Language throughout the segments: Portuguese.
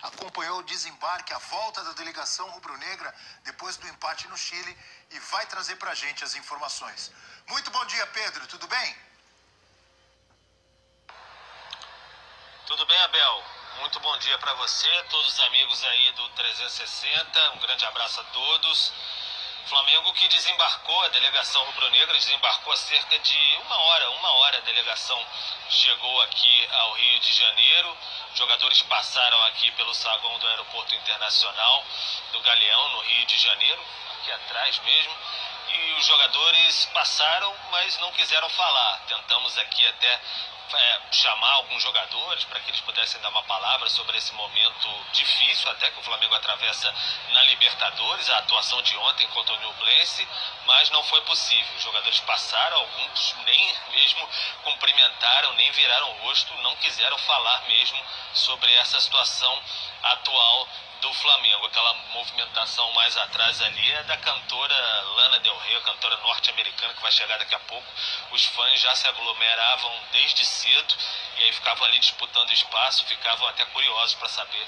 acompanhou o desembarque, a volta da delegação rubro-negra depois do empate no Chile e vai trazer pra gente as informações. Muito bom dia, Pedro, tudo bem? Tudo bem, Abel? Muito bom dia para você, todos os amigos aí do 360, um grande abraço a todos. Flamengo que desembarcou, a delegação rubro-negra desembarcou há cerca de uma hora a delegação chegou aqui ao Rio de Janeiro. Jogadores passaram aqui pelo saguão do Aeroporto Internacional do Galeão, no Rio de Janeiro, aqui atrás mesmo. E os jogadores passaram, mas não quiseram falar. Tentamos aqui até chamar alguns jogadores para que eles pudessem dar uma palavra sobre esse momento difícil até que o Flamengo atravessa na Libertadores, a atuação de ontem contra o Nublense, mas não foi possível. Os jogadores passaram, alguns nem mesmo cumprimentaram, nem viraram o rosto, não quiseram falar mesmo sobre essa situação atual do Flamengo. Aquela movimentação mais atrás ali é da cantora Lana Del Rey, a cantora norte-americana que vai chegar daqui a pouco. Os fãs já se aglomeravam desde cedo e aí ficavam ali disputando espaço, ficavam até curiosos para saber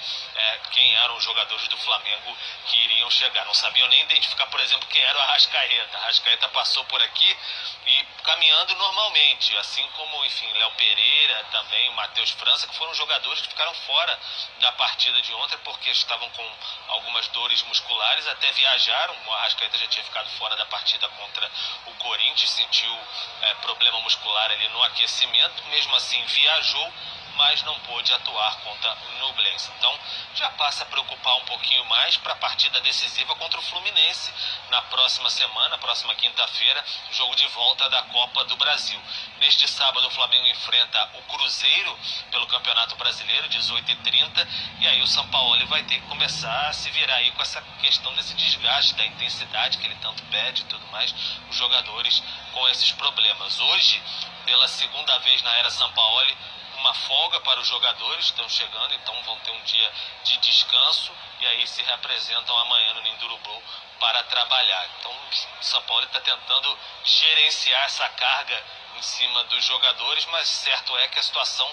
quem eram os jogadores do Flamengo que iriam chegar. Não sabiam nem identificar, por exemplo, quem era o Arrascaeta. A Arrascaeta passou por aqui e caminhando normalmente, assim como, enfim, Léo Pereira, também Matheus França, que foram jogadores que ficaram fora da partida de ontem porque estavam com algumas dores musculares, até viajaram. O Arrascaeta já tinha ficado fora da partida contra o Corinthians, sentiu problema muscular ali no aquecimento, mesmo assim viajou, mas não pôde atuar contra o Nublense. Então já passa a preocupar um pouquinho mais para a partida decisiva contra o Fluminense na próxima semana, próxima quinta-feira, jogo de volta da Copa do Brasil. Neste sábado o Flamengo enfrenta o Cruzeiro pelo Campeonato Brasileiro, 18h30, e aí o Sampaoli vai ter que começar a se virar aí com essa questão desse desgaste, da intensidade que ele tanto pede e tudo mais, os jogadores com esses problemas. Hoje, pela segunda vez na era Sampaoli, uma folga para os jogadores, estão chegando, então vão ter um dia de descanso e aí se reapresentam amanhã no Ninho do Urubu para trabalhar. Então o São Paulo está tentando gerenciar essa carga em cima dos jogadores, mas certo é que a situação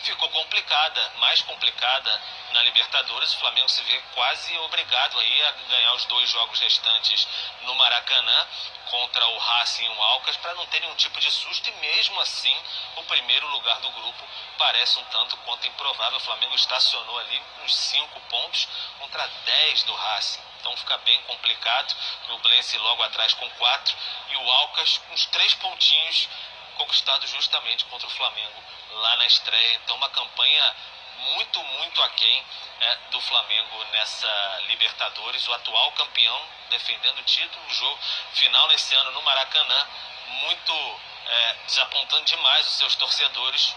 ficou complicada, mais complicada na Libertadores. O Flamengo se vê quase obrigado aí a ganhar os 2 jogos restantes no Maracanã contra o Racing e o Alcas para não ter nenhum tipo de susto, e mesmo assim o primeiro lugar do grupo parece um tanto quanto improvável. O Flamengo estacionou ali uns 5 pontos contra 10 do Racing, então fica bem complicado. O Nublense logo atrás com 4 e o Alcas com uns 3 pontinhos conquistados justamente contra o Flamengo lá na estreia. Então uma campanha muito aquém do Flamengo nessa Libertadores, o atual campeão defendendo o título, o jogo final nesse ano no Maracanã, muito desapontando demais os seus torcedores.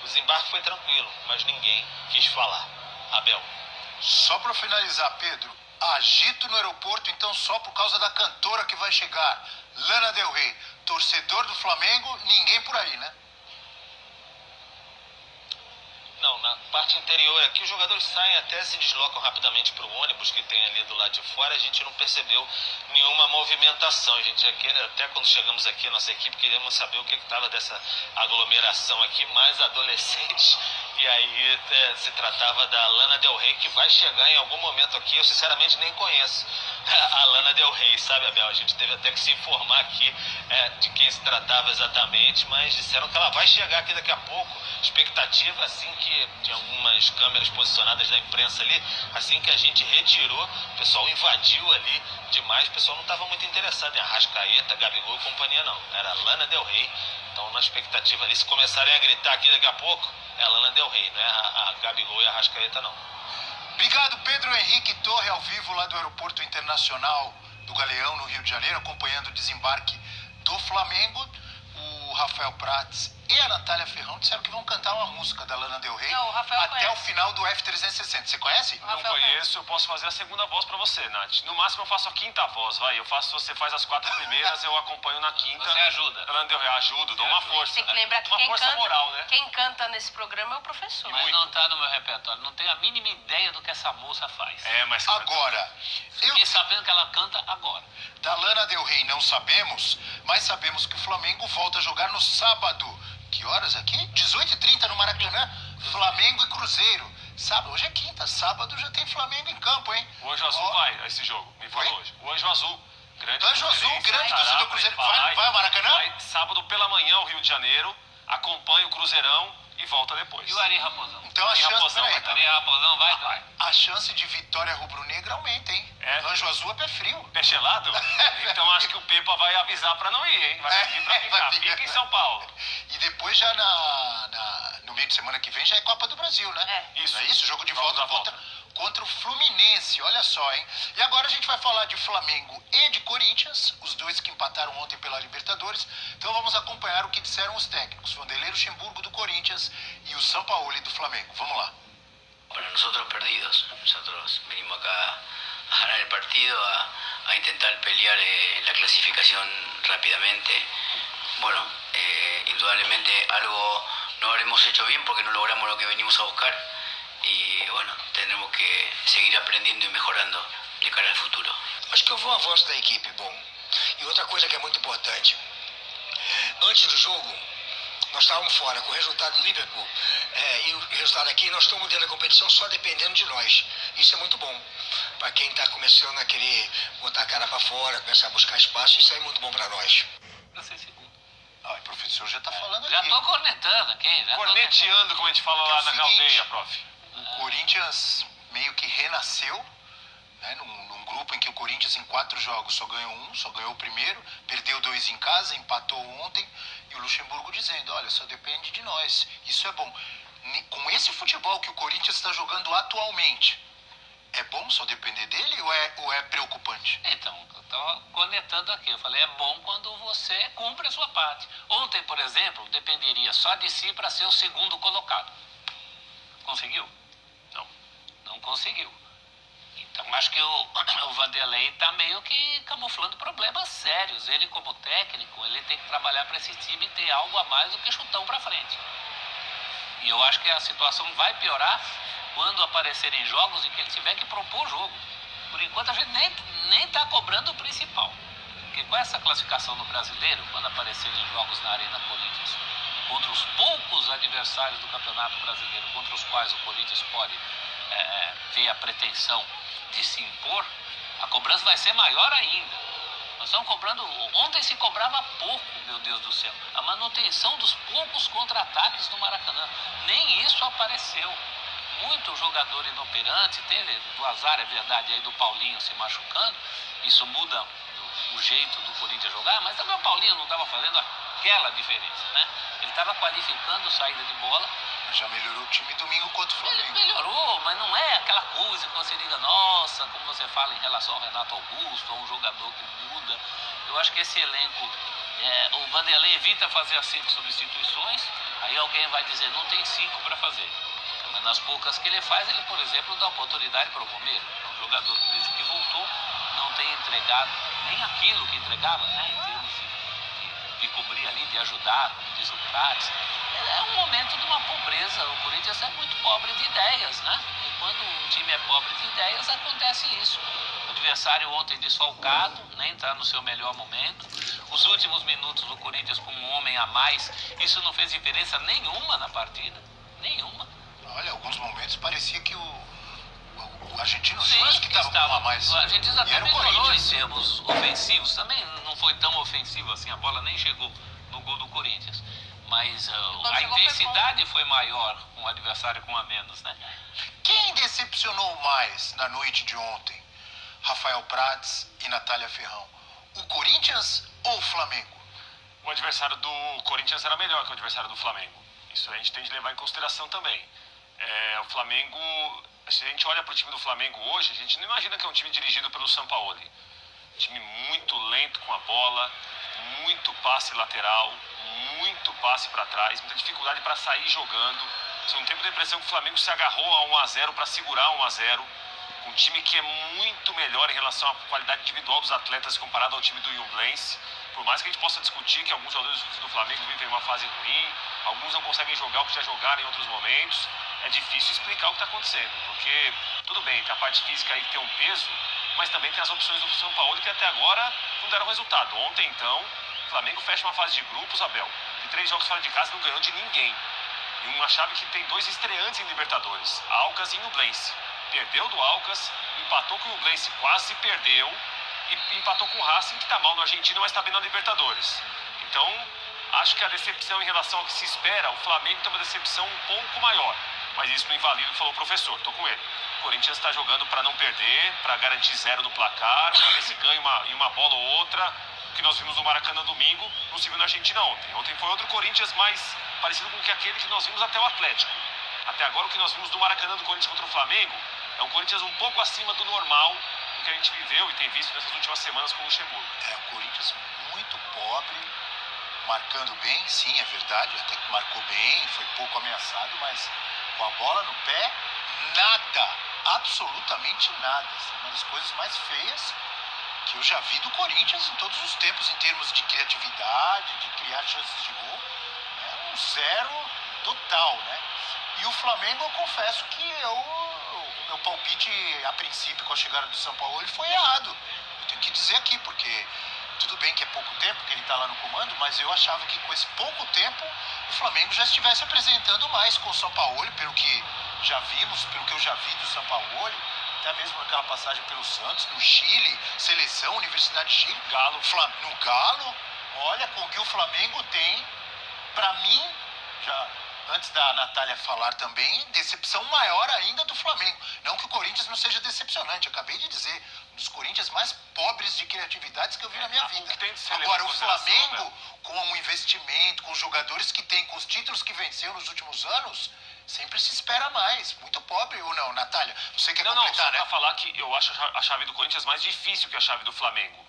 O desembarque foi tranquilo, mas ninguém quis falar. Abel. Só para finalizar, Pedro, agito no aeroporto então só por causa da cantora que vai chegar, Lana Del Rey. Torcedor do Flamengo, ninguém por aí, né? Não, na parte interior aqui os jogadores saem, até se deslocam rapidamente para o ônibus que tem ali do lado de fora. A gente não percebeu nenhuma movimentação. A gente aqui, até quando chegamos aqui, a nossa equipe, queríamos saber o que estava dessa aglomeração aqui, mais adolescentes. E aí se tratava da Lana Del Rey, que vai chegar em algum momento aqui. Eu sinceramente nem conheço a Lana Del Rey, sabe, Abel? A gente teve até que se informar aqui de quem se tratava exatamente, mas disseram que ela vai chegar aqui daqui a pouco. Expectativa, assim que tinha algumas câmeras posicionadas da imprensa ali, assim que a gente retirou, o pessoal invadiu ali demais. O pessoal não estava muito interessado em Arrascaeta, Gabigol e companhia, não. Era a Lana Del Rey. Então na expectativa ali, se começarem a gritar aqui daqui a pouco, é a Lana Del Rey, não é a Gabigol e a Arrascaeta, não. Obrigado, Pedro Henrique Torre, ao vivo lá do Aeroporto Internacional do Galeão, no Rio de Janeiro, acompanhando o desembarque do Flamengo. O Rafael Prats e a Natália Ferrão disseram que vão cantar uma música da Lana Del Rey até o final do F360. Você conhece? Não conheço, eu posso fazer a segunda voz pra você, Nath. No máximo eu faço a quinta voz, vai. Você faz as 4 primeiras, eu acompanho na quinta. Você ajuda. Lana Del Rey, ajudo, dou uma força. Tem que lembrar que uma força moral, né? quem canta nesse programa é o professor. Mas não tá no meu repertório, não tenho a mínima ideia do que essa moça faz. Mas... Agora, Fiquei sabendo que ela canta agora. Da Lana Del Rey não sabemos, mas sabemos que o Flamengo volta a jogar no sábado. Que horas aqui? 18h30 no Maracanã, Flamengo e Cruzeiro. Sábado, hoje é quinta, sábado já tem Flamengo em campo, hein? O Anjo Azul vai a esse jogo, me falou hoje. O Anjo Azul, grande Anjo Azul, cruzeirense, grande estará, torcedor do Cruzeiro. Vai ao Maracanã? Vai sábado pela manhã ao Rio de Janeiro, acompanha o Cruzeirão e volta depois. E o Ari Raposão? Então a Ari chance, Raposão peraí, vai Ari Raposão vai? a chance de vitória rubro-negra aumenta, hein? É. Anjo Azul é pé frio. Pé gelado? Então acho que o Pepa vai avisar pra não ir, hein? Vai vir pra ficar. Fica em São Paulo. E depois já no meio de semana que vem já é Copa do Brasil, né? Isso. Não é isso? Jogo de Vamos volta dar contra o Fluminense, olha só, hein? E agora a gente vai falar de Flamengo e de Corinthians, os dois que empataram ontem pela Libertadores. Então vamos acompanhar o que disseram os técnicos, Vanderlei Luxemburgo do Corinthians e o Sampaoli do Flamengo. Vamos lá. Para nosotros perdidos, nosotros venimos acá a ganar el partido, a intentar pelear la clasificación rápidamente. Bueno, indudablemente algo no habremos hecho bien porque no logramos lo que venimos a buscar y bueno, tenemos que seguir aprendiendo y mejorando de cara al futuro. Acho que houve um avanço da equipe bom. E outra coisa que é muito importante, antes do jogo, nós estávamos fora com o resultado do Liverpool e o resultado aqui, nós estamos dentro da competição só dependendo de nós. Isso é muito bom. Para quem está começando a querer botar a cara para fora, começar a buscar espaço, isso é muito bom para nós. Não sei se... Ah, o professor já está falando Já aqui. tô cornetando aqui. Corneteando, como a gente fala É lá o na seguinte, aldeia, prof. O Corinthians meio que renasceu, né, num grupo em que o Corinthians em 4 jogos só ganhou um, só ganhou o primeiro, perdeu 2 em casa, empatou ontem, e o Luxemburgo dizendo, olha, só depende de nós, isso é bom. Com esse futebol que o Corinthians está jogando atualmente, é bom só depender dele ou é preocupante? Então, eu estava conectando aqui. Eu falei, é bom quando você cumpre a sua parte. Ontem, por exemplo, dependeria só de si para ser o segundo colocado. Conseguiu? Não. Não conseguiu. Então, acho que o Vanderlei está meio que camuflando problemas sérios. Ele, como técnico, ele tem que trabalhar para esse time ter algo a mais do que chutão para frente. E eu acho que a situação vai piorar quando aparecerem jogos em que ele tiver que propor o jogo. Por enquanto a gente nem está cobrando o principal. Porque com essa classificação no Brasileiro, quando aparecerem jogos na Arena Corinthians, contra os poucos adversários do Campeonato Brasileiro, contra os quais o Corinthians pode ter a pretensão de se impor, a cobrança vai ser maior ainda. Nós estamos cobrando... Ontem se cobrava pouco, meu Deus do céu. A manutenção dos poucos contra-ataques no Maracanã. Nem isso apareceu. Muito jogador inoperante, teve do azar, é verdade, aí do Paulinho se machucando, isso muda o jeito do Corinthians jogar, mas também o Paulinho não estava fazendo aquela diferença, né? Ele estava qualificando saída de bola. Já melhorou o time domingo contra o Flamengo. Ele melhorou, mas não é aquela coisa que você diga, nossa, como você fala em relação ao Renato Augusto, a um jogador que muda. Eu acho que esse elenco, o Vanderlei evita fazer as 5 substituições, aí alguém vai dizer, não tem 5 para fazer. Mas nas poucas que ele faz, ele, por exemplo, dá oportunidade para o Romero. É um jogador que, desde que voltou, não tem entregado nem aquilo que entregava, né? Em termos de cobrir ali, de ajudar, como diz o Prates. É um momento de uma pobreza. O Corinthians é muito pobre de ideias, né? E quando um time é pobre de ideias, acontece isso. O adversário ontem desfalcado, nem está no seu melhor momento. Os últimos minutos do Corinthians com um homem a mais, isso não fez diferença nenhuma na partida. Nenhuma. Olha, alguns momentos parecia que o argentino Sim, que estava com a mais. O argentino até era o melhorou em Corinthians. termos ofensivos. Também não foi tão ofensivo assim, a bola nem chegou no gol do Corinthians. Mas a chegou, intensidade foi maior com o adversário com a menos, né? Quem decepcionou mais na noite de ontem? Rafael Prates e Natália Ferrão. O Corinthians ou o Flamengo? O adversário do Corinthians era melhor que o adversário do Flamengo. Isso a gente tem de levar em consideração também. O Flamengo, se a gente olha para o time do Flamengo hoje, a gente não imagina que é um time dirigido pelo Sampaoli. Time muito lento com a bola, muito passe lateral, muito passe para trás, muita dificuldade para sair jogando. Você não tem muita impressão que o Flamengo se agarrou a 1-0 para segurar 1-0. Um time que é muito melhor em relação à qualidade individual dos atletas comparado ao time do Younglense. Por mais que a gente possa discutir que alguns jogadores do Flamengo vivem uma fase ruim, alguns não conseguem jogar o que já jogaram em outros momentos, é difícil explicar o que está acontecendo. Porque, tudo bem, tem a parte física aí que tem um peso, mas também tem as opções do São Paulo que até agora não deram resultado. Ontem, então, o Flamengo fecha uma fase de grupos, Abel, de 3 jogos fora de casa não ganhou de ninguém. E uma chave que tem 2 estreantes em Libertadores, Alcas e Ñublense. Perdeu do Alcas, empatou com o Ñublense, quase perdeu, e empatou com o Racing, que está mal no Argentina, mas está bem na Libertadores. Então, acho que a decepção em relação ao que se espera, o Flamengo tem uma decepção um pouco maior. Mas isso não invalida o que falou o professor, estou com ele. O Corinthians está jogando para não perder, para garantir 0 no placar, para ver se ganha uma bola ou outra. O que nós vimos no Maracanã domingo, não se viu na Argentina ontem. Ontem foi outro Corinthians mais parecido com aquele que nós vimos até o Atlético. Até agora o que nós vimos no Maracanã do Corinthians contra o Flamengo é um Corinthians um pouco acima do normal, do que a gente viveu e tem visto nessas últimas semanas com o Luxemburgo. É, o Corinthians muito pobre, marcando bem, sim, é verdade, até que marcou bem, foi pouco ameaçado, mas com a bola no pé, nada, absolutamente nada. Essa é uma das coisas mais feias que eu já vi do Corinthians em todos os tempos, em termos de criatividade, de criar chances de gol. É um 0 total, né? E o Flamengo, eu confesso que o meu palpite, a princípio, com a chegada do São Paulo, ele foi errado. Eu tenho que dizer aqui, porque tudo bem que é pouco tempo que ele está lá no comando, mas eu achava que com esse pouco tempo o Flamengo já estivesse apresentando mais com o São Paulo, pelo que já vimos, pelo que eu já vi do São Paulo, até mesmo naquela passagem pelo Santos, no Chile, seleção, Universidade de Chile, no Galo. Olha, com o que o Flamengo tem, para mim, já antes da Natália falar também, decepção maior ainda do Flamengo. Não que o Corinthians não seja decepcionante, eu acabei de dizer, um dos Corinthians mais pobres de criatividades que eu vi na minha vida. Agora, o Flamengo, com um investimento, com os jogadores que tem, com os títulos que venceu nos últimos anos, sempre se espera mais. Muito pobre ou não, Natália? Você quer completar, né? Não, só pra falar que eu acho a chave do Corinthians mais difícil que a chave do Flamengo.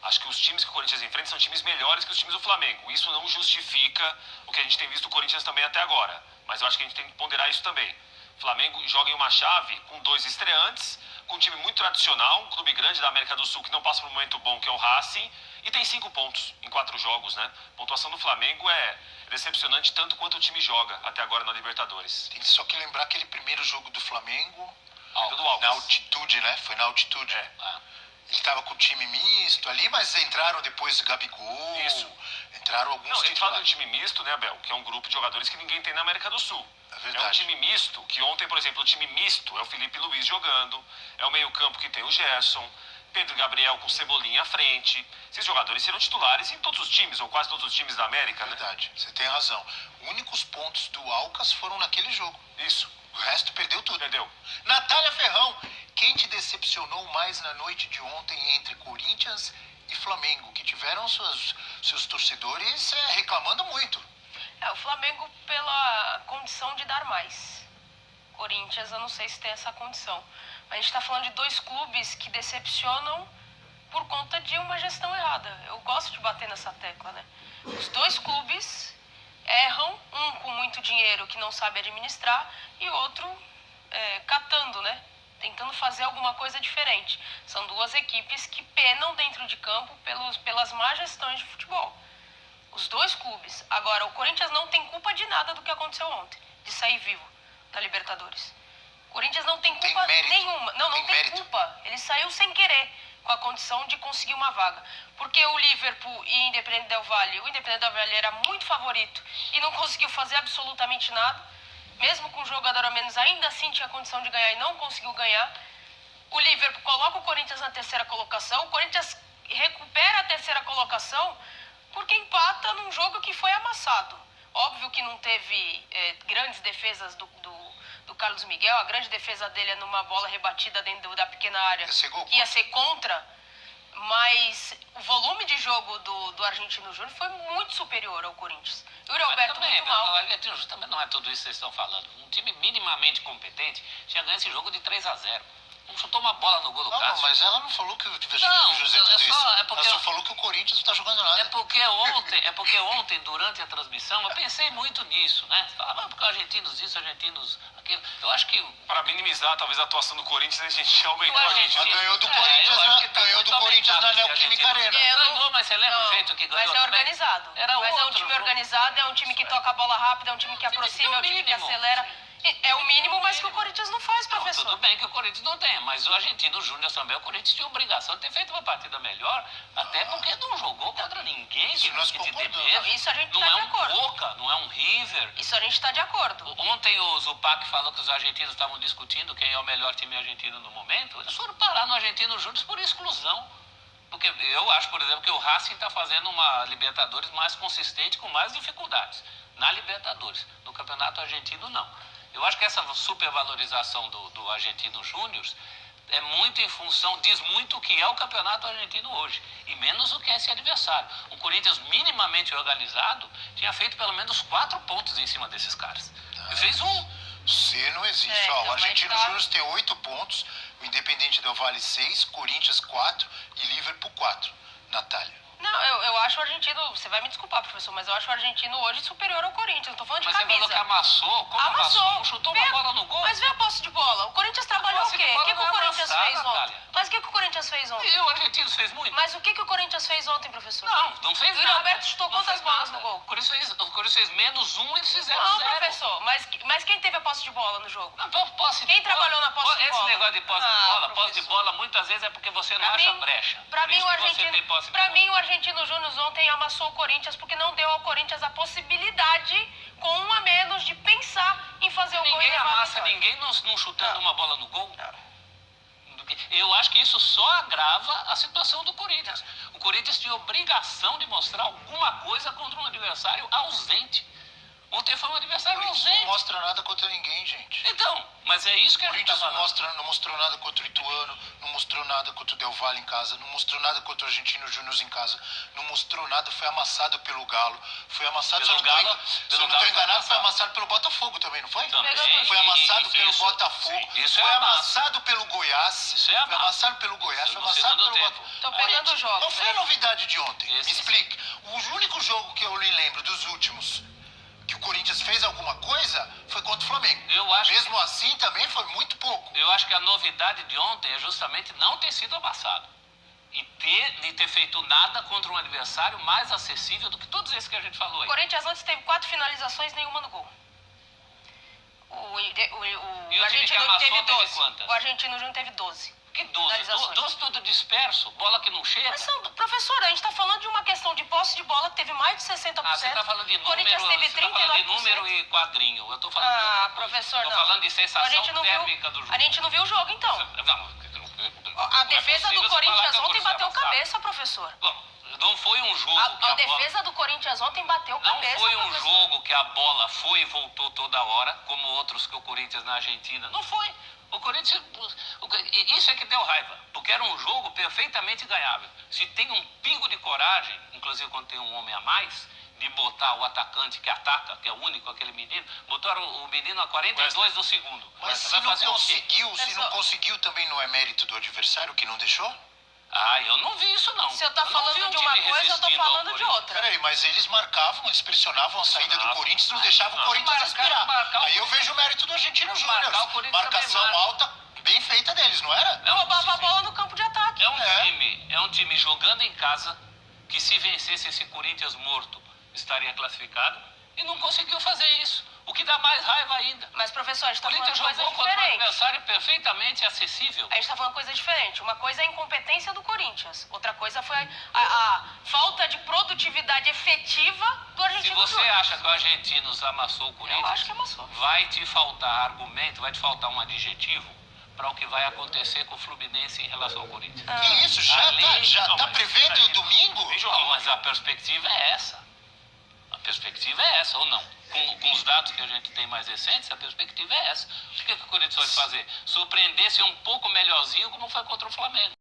Acho que os times que o Corinthians enfrenta são times melhores que os times do Flamengo. Isso não justifica o que a gente tem visto do Corinthians também até agora. Mas eu acho que a gente tem que ponderar isso também. O Flamengo joga em uma chave com 2 estreantes, com um time muito tradicional, um clube grande da América do Sul que não passa por um momento bom, que é o Racing, e tem 5 pontos em 4 jogos, né? A pontuação do Flamengo é decepcionante tanto quanto o time joga até agora na Libertadores. Tem só que lembrar aquele primeiro jogo do Flamengo, na altitude, né? Foi na altitude. Ele estava com o time misto ali, mas entraram depois Gabigol. Isso. Entraram alguns titulares. A gente fala de um time misto, né, Abel? Que é um grupo de jogadores que ninguém tem na América do Sul. É verdade. É um time misto, que ontem, por exemplo, o time misto é o Felipe Luiz jogando, é o meio-campo que tem o Gerson, Pedro Gabriel com Cebolinha à frente. Esses jogadores serão titulares em todos os times, ou quase todos os times da América, né? Verdade, você tem razão. Únicos pontos do Alcas foram naquele jogo. Isso. O resto perdeu tudo. Perdeu. Natália Ferrão, quem te decepcionou mais na noite de ontem entre Corinthians e Flamengo, que tiveram seus torcedores reclamando muito? O Flamengo pela condição de dar mais. Corinthians, eu não sei se tem essa condição. Mas a gente está falando de 2 clubes que decepcionam por conta de uma gestão errada. Eu gosto de bater nessa tecla, né? Os 2 clubes erram, um com muito dinheiro que não sabe administrar e outro catando, né? Tentando fazer alguma coisa diferente. São 2 equipes que penam dentro de campo pelas más gestões de futebol. Os 2 clubes. Agora, o Corinthians não tem culpa de nada do que aconteceu ontem, de sair vivo da Libertadores. O Corinthians não tem culpa nenhuma. Não tem culpa. Ele saiu sem querer, com a condição de conseguir uma vaga. Porque o Liverpool e o Independente Del Valle era muito favorito e não conseguiu fazer absolutamente nada. Mesmo com um jogador a menos, ainda assim tinha condição de ganhar e não conseguiu ganhar. O Liverpool coloca o Corinthians na 3ª colocação. O Corinthians recupera a 3ª colocação porque empata num jogo que foi amassado. Óbvio que não teve grandes defesas do Carlos Miguel. A grande defesa dele é numa bola rebatida dentro da pequena área, que ia ser contra. Mas o volume de jogo do Argentino Júnior foi muito superior ao Corinthians. O Yuri Alberto muito mal. O Argentino Júnior também não é tudo isso que vocês estão falando. Um time minimamente competente tinha ganho esse jogo de 3-0. Não chutou uma bola no gol do Cássio. Não, mas ela não falou que o José tudo isso. Ela só falou que o Corinthians não está jogando nada. É porque ontem, durante a transmissão, eu pensei muito nisso, né? Falava, porque argentinos isso, argentinos aquilo. Eu acho que... Para minimizar, talvez, a atuação do Corinthians, a gente aumentou a Argentina. Ganhou do Corinthians na Neoquímica Arena. Ganhou, mas você lembra o jeito que ganhou? Mas é organizado. É um time organizado, é um time que toca a bola rápida, é um time que aproxima, é um time que acelera. É o mínimo, mas que o Corinthians não faz, professor. Não, tudo bem que o Corinthians não tem, mas o Argentino Júnior também, o Corinthians tinha obrigação de ter feito uma partida melhor, até porque não jogou contra ninguém que te dê medo. Isso a gente não tá é de um acordo. Boca, não é um River. Isso a gente está de acordo. Ontem o Zupac falou que os argentinos estavam discutindo quem é o melhor time argentino no momento. Eles foram parar no Argentino Júnior por exclusão. Porque eu acho, por exemplo, que o Racing está fazendo uma Libertadores mais consistente, com mais dificuldades. Na Libertadores. No Campeonato Argentino, não. Eu acho que essa supervalorização do Argentino Júnior é muito em função, diz muito o que é o Campeonato Argentino hoje, e menos o que é esse adversário. O Corinthians, minimamente organizado, tinha feito pelo menos 4 pontos em cima desses caras. E fez um. C não existe. Ó, o Argentino Júnior tem 8 pontos, o Independente Del Valle 6, Corinthians 4 e Liverpool 4. Natália. Não, eu acho o argentino, você vai me desculpar, professor, mas eu acho o argentino hoje superior ao Corinthians, não tô falando de camisa. camisa. Mas você falou que amassou? Como amassou? Chutou uma bola no gol? Mas vê a posse de bola. O Corinthians trabalhou o quê? O que o Corinthians fez ontem? Mas o que o Corinthians fez ontem? E o argentino fez muito. Mas o que o Corinthians fez ontem, professor? Não fez nada. O Roberto chutou quantas bolas no gol? O Corinthians fez menos um e eles fizeram não, 0. Professor, mas quem teve a posse de bola no jogo? Não, posse quem de trabalhou bola? na posse de bola? Esse negócio de posse de bola, posse de bola muitas vezes é porque você não acha brecha. Pra mim, o Argentino Júnior ontem amassou o Corinthians porque não deu ao Corinthians a possibilidade, com 1 a menos, de pensar em fazer o gol. Ninguém amassa ninguém não chutando uma bola no gol. Eu acho que isso só agrava a situação do Corinthians. O Corinthians tinha obrigação de mostrar alguma coisa contra um adversário ausente. Ontem foi um adversário ausente. Não mostra nada contra ninguém, gente. Então, mas é isso que a gente tá falando. O Corinthians não mostrou nada contra o Ituano, não mostrou nada contra o Del Valle em casa, não mostrou nada contra o Argentino Júnior em casa, não mostrou nada, foi amassado pelo Galo, foi amassado, se eu não estou enganado, foi amassado pelo Botafogo também, não foi? Também. Foi amassado pelo Botafogo, foi amassado pelo Goiás, foi amassado pelo Goiás, foi amassado pelo Botafogo. Tô pegando o jogo. Qual foi a novidade de ontem? Me explique. O único jogo que eu lhe lembro dos últimos que o Corinthians fez alguma coisa foi contra o Flamengo. Mesmo assim, também foi muito pouco. Eu acho que a novidade de ontem é justamente não ter sido amassado. E ter feito nada contra um adversário mais acessível do que todos esses que a gente falou aí. O Corinthians antes teve 4 finalizações, nenhuma no gol. O Argentino teve 12. O Argentino Júnior teve 12. Que 12? 12 tudo disperso, bola que não chega. Mas, professora, a gente está falando de uma questão de posse de bola que teve mais de 60%. Você está falando de número, Corinthians teve 39%. Você tá falando de número e quadrinho. Eu estou falando professor, Estou falando de sensação térmica do jogo. A gente não viu o jogo, então. A defesa do Corinthians ontem bateu cabeça, professor. Bom, não foi um jogo a defesa do Corinthians ontem bateu cabeça, não foi um jogo que a bola foi e voltou toda hora, como outros que o Corinthians na Argentina. Não foi. O Corinthians, isso é que deu raiva, porque era um jogo perfeitamente ganhável. Se tem um pingo de coragem, inclusive quando tem um homem a mais, de botar o atacante que ataca, que é o único, aquele menino, botaram o menino a 42 do segundo. Mas se não conseguiu, também não é mérito do adversário que não deixou? Eu não vi isso não. Se eu tô falando de uma coisa, eu tô falando de outra. Peraí, mas eles marcavam, eles pressionavam a saída do Corinthians, não deixavam o Corinthians respirar. Aí eu vejo o mérito do Argentino Júnior. Marcação alta, bem feita deles, não era? Roubava a bola no campo de ataque. É um time jogando em casa, que se vencesse esse Corinthians morto, estaria classificado, e não conseguiu fazer isso. O que dá mais raiva ainda. Mas, professor, a gente está falando de coisa diferente. Contra um adversário perfeitamente acessível. A gente está falando coisa diferente. Uma coisa é a incompetência do Corinthians. Outra coisa foi a falta de produtividade efetiva do Argentino. Se você acha que o Argentinos amassou o Corinthians, eu acho que amassou. Vai te faltar argumento, vai te faltar um adjetivo para o que vai acontecer com o Fluminense em relação ao Corinthians. Que isso? Já está prevendo domingo? Não, mas a perspectiva é essa. A perspectiva é essa, ou não? Com os dados que a gente tem mais recentes, a perspectiva é essa. O que o Corinthians vai fazer? Surpreender, ser um pouco melhorzinho, como foi contra o Flamengo.